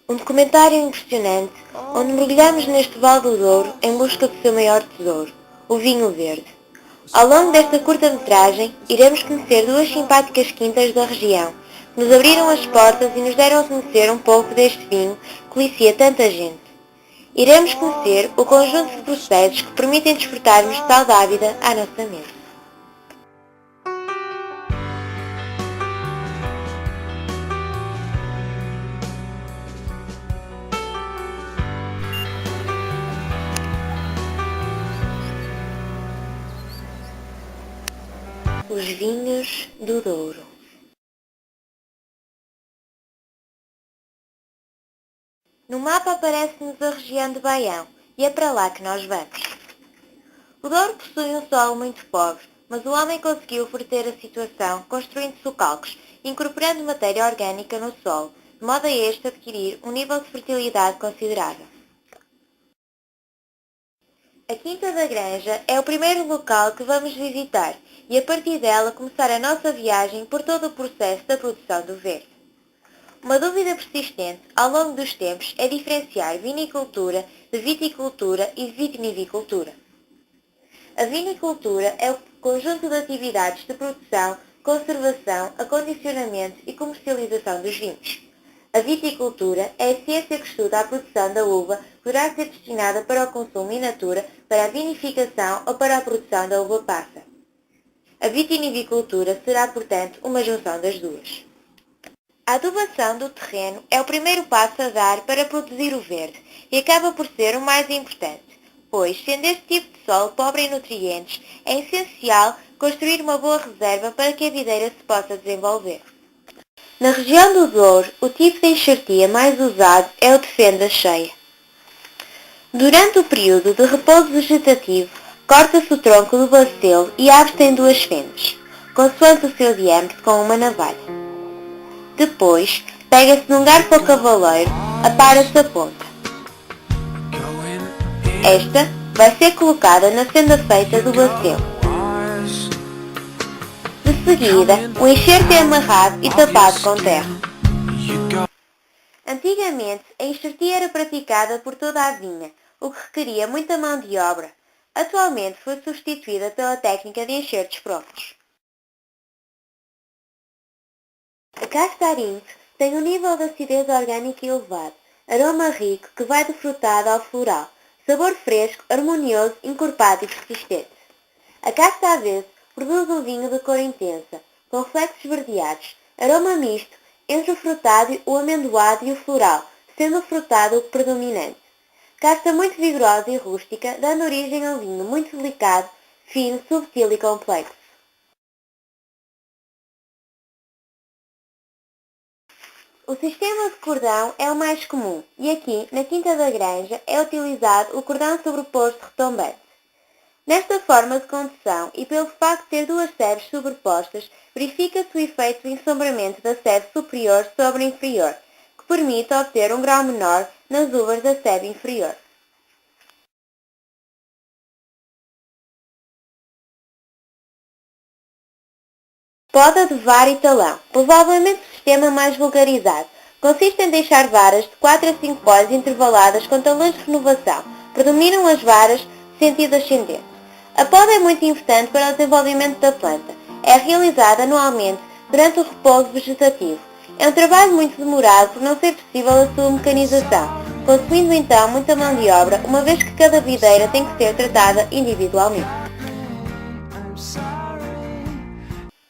Um documentário impressionante, onde mergulhamos neste vale do Douro em busca do seu maior tesouro, o vinho verde. Ao longo desta curta-metragem, iremos conhecer duas simpáticas quintas da região, que nos abriram as portas e nos deram a conhecer um pouco deste vinho que licia tanta gente. Iremos conhecer o conjunto de processos que permitem desfrutarmos de tal dávida à nossa mesa. Os vinhos do Douro. No mapa aparece-nos a região de Baião e é para lá que nós vamos. O Douro possui um solo muito pobre, mas o homem conseguiu verter a situação construindo socalcos e incorporando matéria orgânica no solo, de modo a este adquirir um nível de fertilidade considerável. A Quinta da Granja é o primeiro local que vamos visitar e a partir dela começar a nossa viagem por todo o processo da produção do verde. Uma dúvida persistente ao longo dos tempos é diferenciar vinicultura de viticultura e de vitivinicultura. A vinicultura é o conjunto de atividades de produção, conservação, acondicionamento e comercialização dos vinhos. A viticultura é a ciência que estuda a produção da uva que poderá ser destinada para o consumo in natura, para a vinificação ou para a produção da uva passa. A vitinivicultura será, portanto, uma junção das duas. A adubação do terreno é o primeiro passo a dar para produzir o verde e acaba por ser o mais importante, pois, sendo este tipo de solo pobre em nutrientes, é essencial construir uma boa reserva para que a videira se possa desenvolver. Na região do Douro, o tipo de enxertia mais usado é o de fenda cheia. Durante o período de repouso vegetativo, corta-se o tronco do bacelo e abre-se em duas fendas, consoante o seu diâmetro com uma navalha. Depois, pega-se num garfo ou cavaleiro, apara-se a ponta. Esta vai ser colocada na fenda feita do bacelo. De seguida, o enxerto é amarrado e tapado com terra. Antigamente, a enxertia era praticada por toda a vinha, o que requeria muita mão de obra. Atualmente foi substituída pela técnica de enxertos prontos. A Castarinto tem um nível de acidez orgânica elevado, aroma rico que vai do frutado ao floral, sabor fresco, harmonioso, encorpado e persistente. A Casta Avesso produz um vinho de cor intensa, com reflexos esverdeados, aroma misto entre o frutado, o amendoado e o floral, sendo o frutado o predominante. Casta muito vigorosa e rústica, dando origem a um vinho muito delicado, fino, subtil e complexo. O sistema de cordão é o mais comum e aqui, na Quinta da Granja, é utilizado o cordão sobreposto retumbante. Nesta forma de condução e pelo facto de ter duas sebes sobrepostas, verifica-se o efeito de ensombramento da sebe superior sobre a inferior, que permite obter um grau menor nas uvas da sebe inferior. Poda de vara e talão, provavelmente o sistema mais vulgarizado. Consiste em deixar varas de 4 a 5 folhas intervaladas com talões de renovação. Predominam as varas de sentido ascendente. A poda é muito importante para o desenvolvimento da planta. É realizada anualmente durante o repouso vegetativo. É um trabalho muito demorado por não ser possível a sua mecanização, consumindo então muita mão de obra, uma vez que cada videira tem que ser tratada individualmente.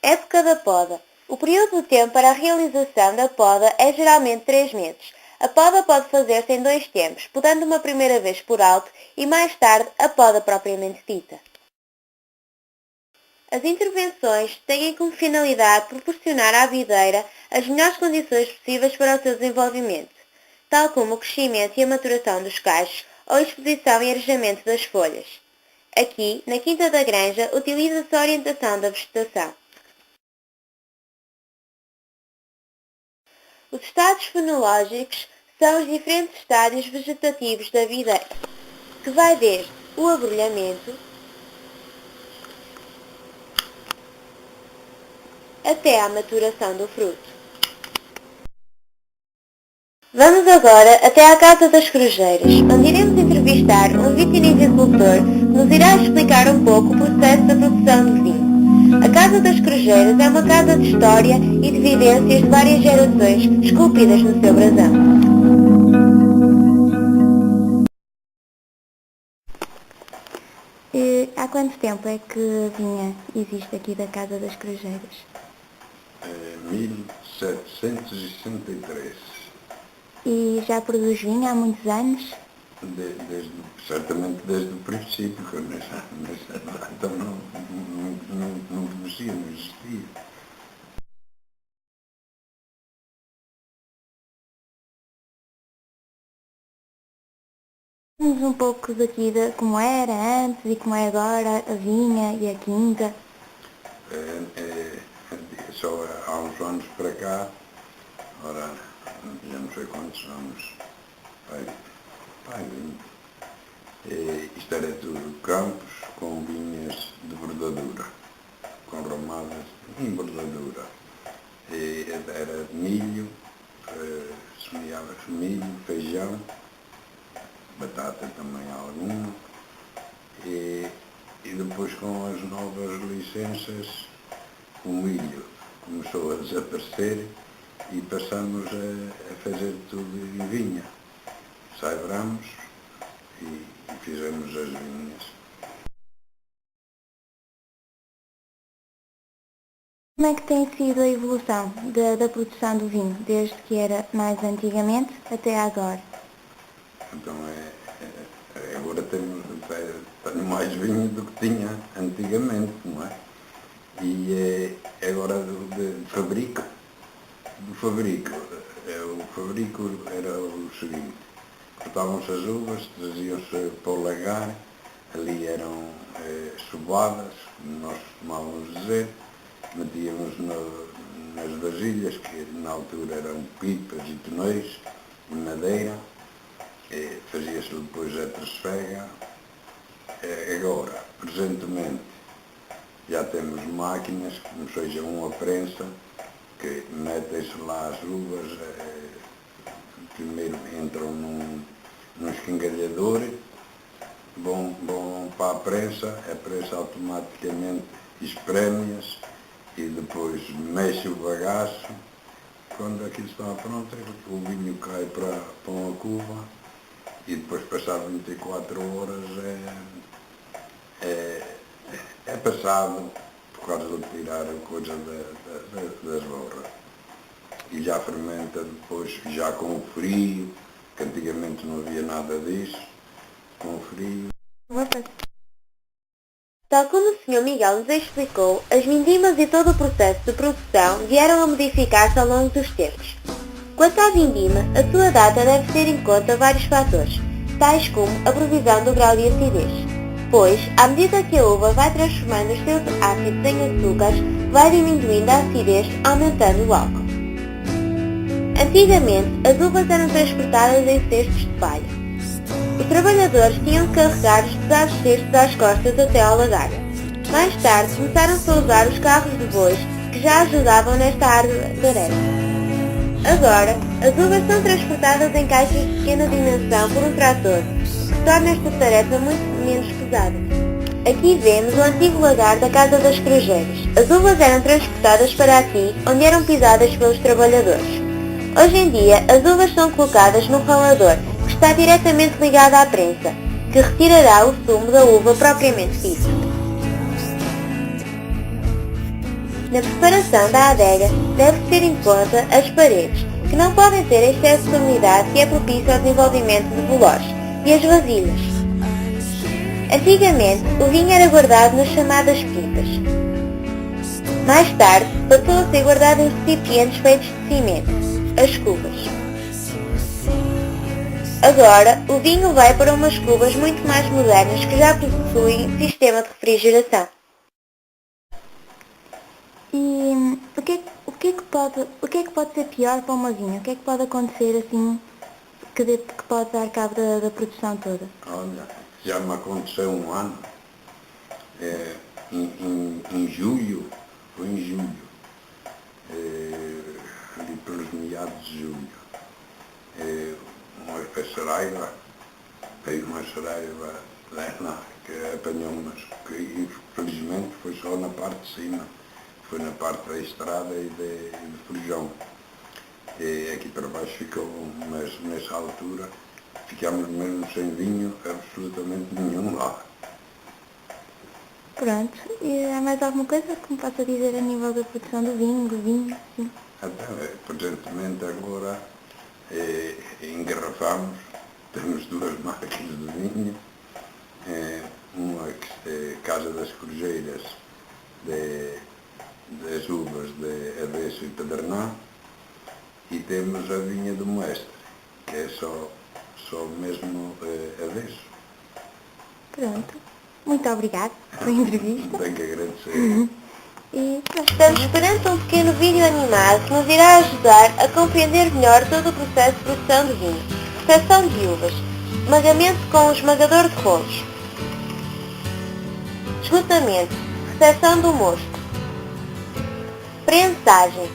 Época da poda. O período de tempo para a realização da poda é geralmente 3 meses. A poda pode fazer-se em 2 tempos, podando uma primeira vez por alto e mais tarde a poda propriamente dita. As intervenções têm como finalidade proporcionar à videira as melhores condições possíveis para o seu desenvolvimento, tal como o crescimento e a maturação dos cachos ou a exposição e arejamento das folhas. Aqui, na Quinta da Granja, utiliza-se a orientação da vegetação. Os estados fenológicos são os diferentes estádios vegetativos da videira, que vai desde o abrolhamento até à maturação do fruto. Vamos agora até à Casa das Corujeiras, onde iremos entrevistar um vitivinicultor que nos irá explicar um pouco o processo da produção do vinho. A Casa das Corujeiras é uma casa de história e de vivências de várias gerações esculpidas no seu brasão. Há quanto tempo é que a vinha existe aqui da Casa das Corujeiras? 1763. E já produz vinho há muitos anos? Certamente desde o princípio, que eu nessa data não conhecia, não existia. Vamos um pouco daqui de como era antes e como é agora a vinha e a quinta. Só há uns anos para cá, ora, já não sei quantos anos, isto era tudo campos com vinhas de bordadura, com ramadas em bordadura. Era milho, semeava-se milho, feijão, batata também alguma, e depois com as novas licenças o milho começou a desaparecer e passamos a fazer tudo em vinha. Saivramos e fizemos as vinhas. Como é que tem sido a evolução da produção do vinho, desde que era mais antigamente até agora? Então agora tenho mais vinho do que tinha antigamente, não é? E agora do fabrico era o seguinte: cortavam-se as uvas, traziam-se para o lagar, ali eram sobadas, como nós costumávamos dizer, metíamos nas vasilhas, que na altura eram pipas e tonéis, de madeira, fazia-se depois a trasfega. Agora, presentemente, já temos máquinas, como seja uma prensa, que metem-se lá as uvas, primeiro entram num escangalhador, vão para a prensa automaticamente espreme-as e depois mexe o bagaço. Quando aquilo está pronto, o vinho cai para uma cuva e depois, passado 24 horas, é passado por causa de tirar a coisa das borras. E já fermenta depois, já com o frio, que antigamente não havia nada disso, com o frio. Tal como o Sr. Miguel nos explicou, as vindimas e todo o processo de produção vieram a modificar-se ao longo dos tempos. Quanto à vindima, a sua data deve ter em conta vários fatores, tais como a previsão do grau de acidez, pois, à medida que a uva vai transformando os seus ácidos em açúcares, vai diminuindo a acidez, aumentando o álcool. Antigamente, as uvas eram transportadas em cestos de palha. Os trabalhadores tinham que carregar os pesados cestos às costas até ao lagar. Mais tarde, começaram-se a usar os carros de bois, que já ajudavam nesta árdua tarefa. Agora, as uvas são transportadas em caixas de pequena dimensão por um trator, o que torna esta tarefa muito menos pesada. Aqui vemos o antigo lagar da Casa das Corujeiras. As uvas eram transportadas para aqui, onde eram pisadas pelos trabalhadores. Hoje em dia, as uvas são colocadas num ralador, que está diretamente ligado à prensa, que retirará o sumo da uva propriamente dito. Na preparação da adega, deve-se ter em conta as paredes, que não podem ter excesso de umidade que é propício ao desenvolvimento de bolores, e as vasilhas. Antigamente, o vinho era guardado nas chamadas pipas. Mais tarde, passou a ser guardado em recipientes feitos de cimento, as cubas. Agora, o vinho vai para umas cubas muito mais modernas que já possuem sistema de refrigeração. E o que é que pode ser pior para uma vinha? O que é que pode acontecer assim que pode dar cabo da produção toda? Olha, já me aconteceu um ano, em julho, foi em julho, ali pelos meados de julho. uma Saraiva, veio uma Saraiva lá, que apanhou umas, que infelizmente foi só na parte de cima, foi na parte da estrada e de Feijão. E aqui para baixo ficou, mas nessa altura ficámos mesmo sem vinho absolutamente nenhum lá. Pronto, e há mais alguma coisa que me possa dizer a nível da produção do vinho, sim? Até, presentemente agora engarrafamos, temos 2 marcas de vinho, uma que é Casa das Corjeiras, das uvas de Avesso e Pedernal, e temos a vinha do Mestre, que é só mesmo Avesso. Pronto, muito obrigada pela entrevista. Tenho que agradecer. E estamos perante um pequeno vídeo animado que nos irá ajudar a compreender melhor todo o processo de produção de vinho. Extração de uvas, esmagamento com o esmagador de rolos, esgotamento, recepção do mosto, prensagem,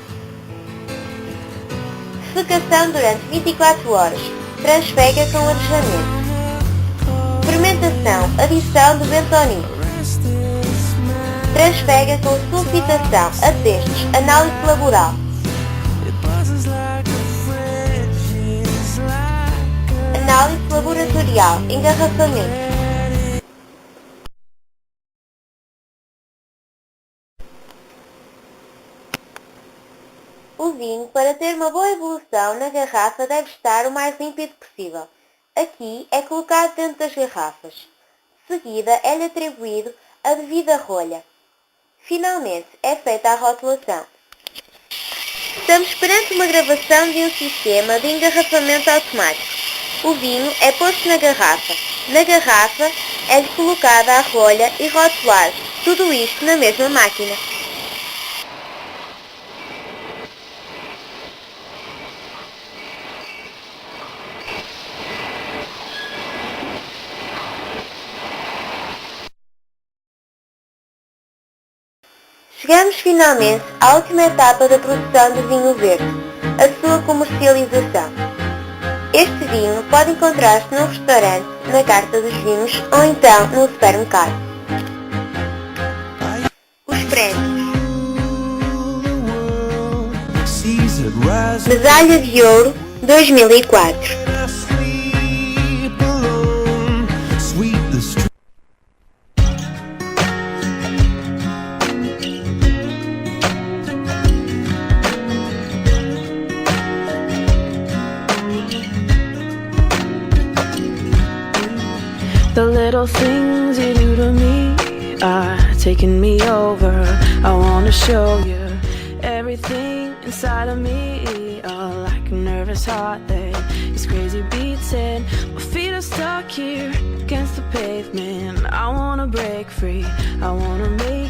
secação durante 24 horas, transfega com arejamento, fermentação, adição do bentonite, transfega com sulfitação, atestos, análise laboral, análise laboratorial, engarrafamento. O vinho, para ter uma boa evolução na garrafa, deve estar o mais límpido possível. Aqui é colocado dentro das garrafas. De seguida é-lhe atribuído a devida rolha. Finalmente é feita a rotulação. Estamos perante uma gravação de um sistema de engarrafamento automático. O vinho é posto na garrafa. Na garrafa é-lhe colocada a rolha e rotulado. Tudo isto na mesma máquina. Chegamos finalmente à última etapa da produção de vinho verde, a sua comercialização. Este vinho pode encontrar-se num restaurante, na carta dos vinhos ou então no supermercado. Os prémios: Medalha de Ouro 2004. The little things you do to me are taking me over. I wanna show you everything inside of me, like a nervous heart that is crazy beating. My feet are stuck here against the pavement. I wanna break free, I wanna make